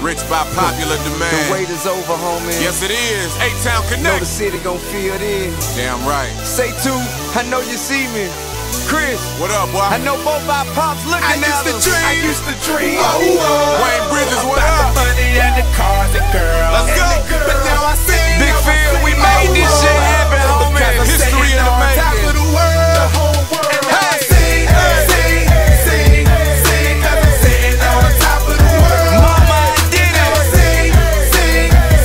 Rich by popular demand. The wait is over, homie. Yes, it is. A-Town Know Connect. the city gon' feel this. Damn right. Say two, I know you see me. Chris, What up, boy? I know both our pops looking at us. I used to dream Wayne Bridges, what about up? the money and the cars and girls. Let's go. But now I see Big Phil, we made this shit happen, homie. History in the making. Top of the world, the whole world. And now I Hey. sing, sing, sing, 'cause I'm sitting on top of the world. Mama, I did Now I it. sing, 'cause I'm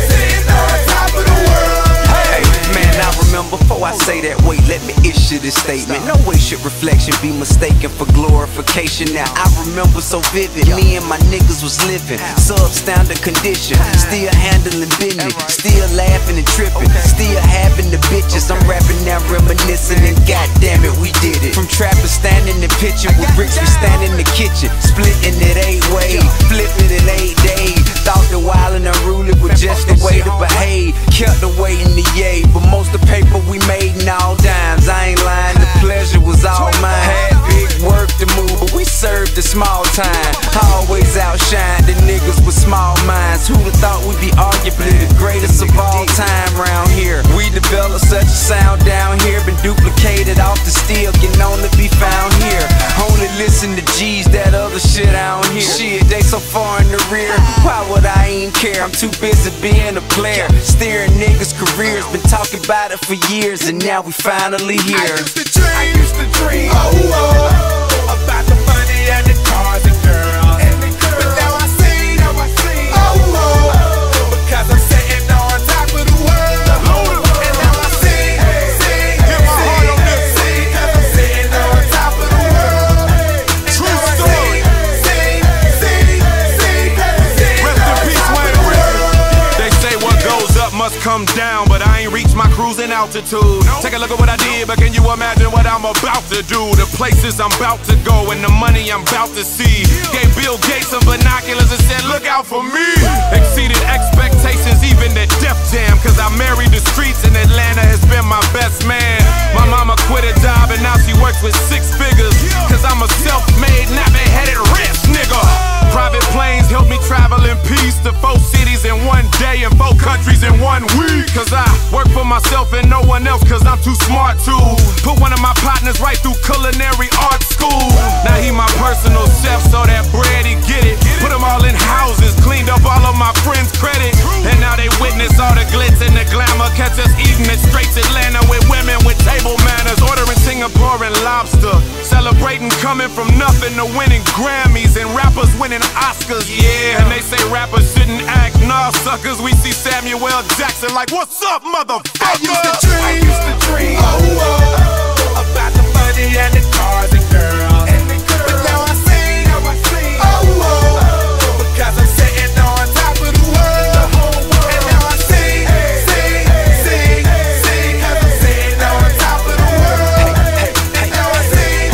sitting on top of the world. Hey, man, I remember before I say that, wait, let me issue this statement. No way should reflection be mistaken for glorification. Now I remember so vivid, me and my niggas was living substandard condition, still handling business, still laughing and tripping, still having the bitches. I'm rapping now, reminiscing, and goddamn it, we did it. From trapping, standing and pitching with bricks, we stand in the kitchen, splitting it 8 ways, flipping it 8 days. Thought the wild and unruly was just the way to behave. Kept the way in the yay, but most of the paper we made in all dimes. I ain't lying, the pleasure was all mine. Had big work to move, but we served the small time. Always outshine the niggas with small minds. Who'da thought we'd be arguably the greatest of all time round here? We developed such a sound down here, been duplicated off the steel, can only be found here. Only listen to G's, that other shit I don't hear. Shit, they so far in the rear, why would I even care? I'm too busy being a player, steering niggas' careers. Been talking about it for years, and now we finally here. I used to dream about the money and the cars and girls. But now I see, because I'm sitting on top of the world. And now I see, because I'm sitting on top of the world. True story. Rest in peace, Wayne Bridges. They say what goes up must come down, but I ain't reached my cruising altitude. Take a look at what I did, but can you imagine what I'm about to do? The places I'm about to go and the money I'm about to see. Gave Bill Gates some binoculars and said, look out for me. Exceeded expectations, even the Def Jam, cause I married the streets and Atlanta has been my best man. My mama quit a job and now she works with 6 figures, cause I'm a self-made, nappy-headed rich nigga. Private planes help me travel in peace to 4 cities in 1 day and 4 countries in 1 week. Cause I work for myself and no one else, cause I'm too smart to put one of my partners right through culinary art school. Now he my personal chef, so that bread he get it. Put them all in houses, cleaned up all of my friends' credit. And now they witness all the glitz and the glamour. Catch us eating at Straits Atlanta with women with table manners. Ordering Singaporean lobster, celebrating coming from nothing to winning Grammys and rappers winning Oscars. Yeah, and they say rappers shouldn't act. Nah, suckers, we see Samuel Jackson like, what's up, motherfucker? I used to dream about the money and the cars and girls. But now I see, because I'm sitting on top of the world. And now I see, because I'm sitting on top of the world. And now I see,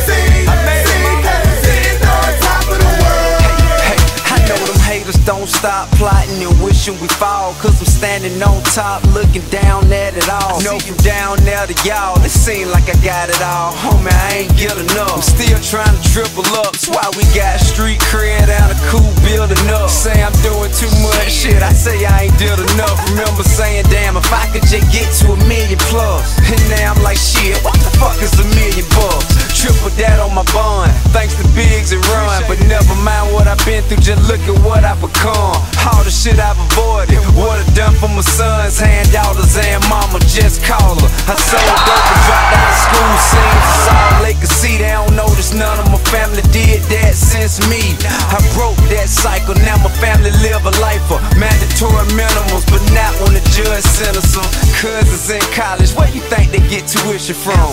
because I'm sitting on top of the world. Hey, I know them haters don't stop plotting and wishing we fall, cause I'm standing on top looking down at it all. Know from down there to y'all, it seem like I got it all. Homie, I ain't get enough, I'm still trying to triple up. That's why we got street cred and a cool building up. Say I'm doing too much shit, I say I ain't did enough. Remember saying, damn, if I could just get to 1 million plus. And now I'm like, shit, what the fuck is $1 million bucks? Triple that on my bond, thanks to Biggs and Run. But never mind what I've been through, just look at what I've become. All the shit I've avoided, what I done for my sons, handdaughters, and mama, just call her. I sold dope and dropped out of school, seems it's all they can see. They don't notice none of my family did that since me. I broke that cycle, now my family live a life of mandatory minimums, but not when the judge sentenced them. Cousins in college, where you think they get tuition from?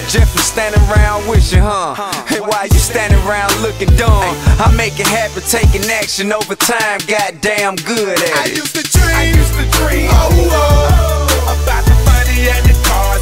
Jeffrey standing around wishing, huh? Hey, why you standing around looking dumb? I make it happen, taking action over time, goddamn good at it. I used to dream about the money and the cars.